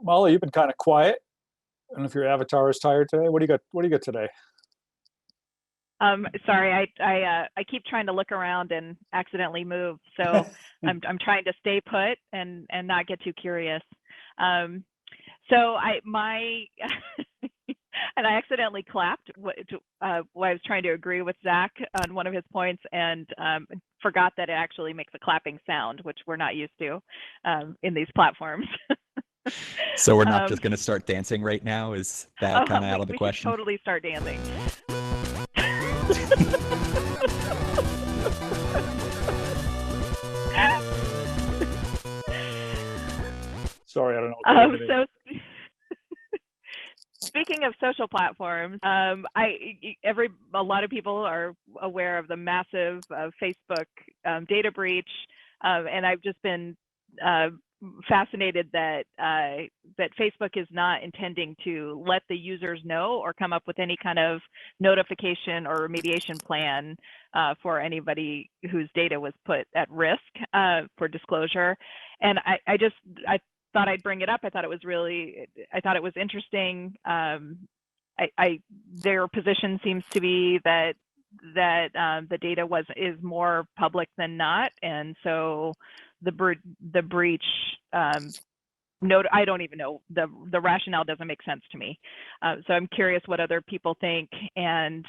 Molly, you've been kind of quiet. I don't know if your avatar is tired today. What do you got? What do you got today? Sorry, I keep trying to look around and accidentally move, so I'm trying to stay put and not get too curious. Um, so I my and I accidentally clapped when I was trying to agree with Zach on one of his points, and forgot that it actually makes a clapping sound, which we're not used to in these platforms. So we're not um, just going to start dancing right now? Is that oh, kind of out of the we should question? totally start dancing. Sorry, I don't know what that is. So speaking of social platforms, a lot of people are aware of the massive Facebook data breach, and I've just been fascinated that that Facebook is not intending to let the users know or come up with any kind of notification or remediation plan for anybody whose data was put at risk for disclosure. And I thought I'd bring it up. I thought it was interesting. Their position seems to be that the data is more public than not, and so the breach. I don't even know, the rationale doesn't make sense to me. So I'm curious what other people think, and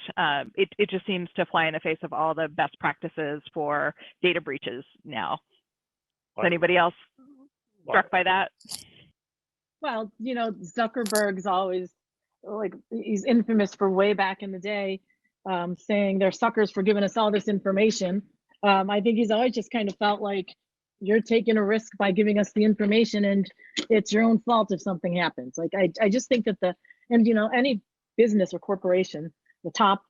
it just seems to fly in the face of all the best practices for data breaches now. Is anybody else struck by that? Well, Zuckerberg's always he's infamous for way back in the day saying they're suckers for giving us all this information. I think he's always just kind of felt like you're taking a risk by giving us the information, and it's your own fault if something happens. Like I just think that any business or corporation, the top,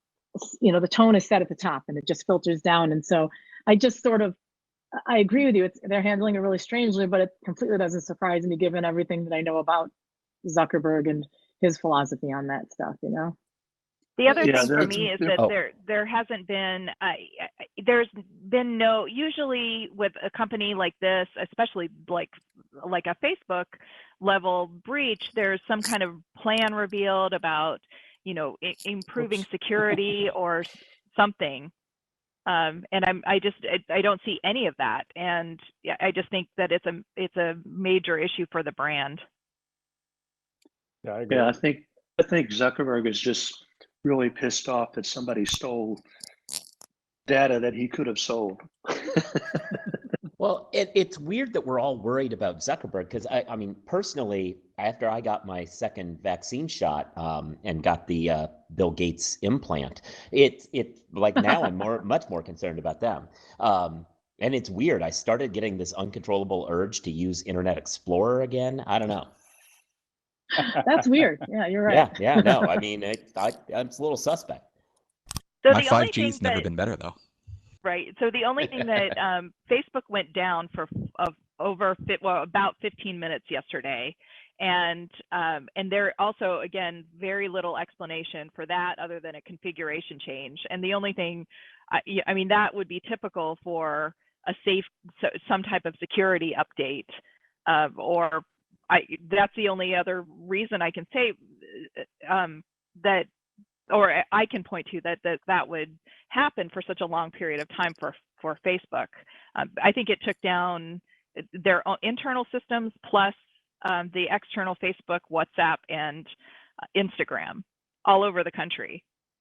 the tone is set at the top and it just filters down. And so I just I agree with you. They're handling it really strangely, but it completely doesn't surprise me given everything that I know about Zuckerberg and his philosophy on that stuff. The other thing for me is that there hasn't been, there's been no, usually with a company like this, especially like a Facebook level breach, there's some kind of plan revealed about, improving security or something. And I don't see any of that. And I just think that it's a major issue for the brand. Yeah, I agree. Yeah, I think Zuckerberg is just really pissed off that somebody stole data that he could have sold. Well, it's weird that we're all worried about Zuckerberg because I mean, personally, after I got my second vaccine shot and got the Bill Gates implant, it like now I'm much more concerned about them. And it's weird. I started getting this uncontrollable urge to use Internet Explorer again. I don't know. That's weird. Yeah, you're right. Yeah, no. I mean, it's a little suspect. So My 5G's never been better though. Right. So the only thing that Facebook went down for about 15 minutes yesterday, and there also, again, very little explanation for that other than a configuration change. And the only thing, I mean, that would be typical for some type of security update, that's the only other reason I can say that, or I can point to that would happen for such a long period of time for Facebook. I think it took down their internal systems plus the external Facebook, WhatsApp, and Instagram all over the country.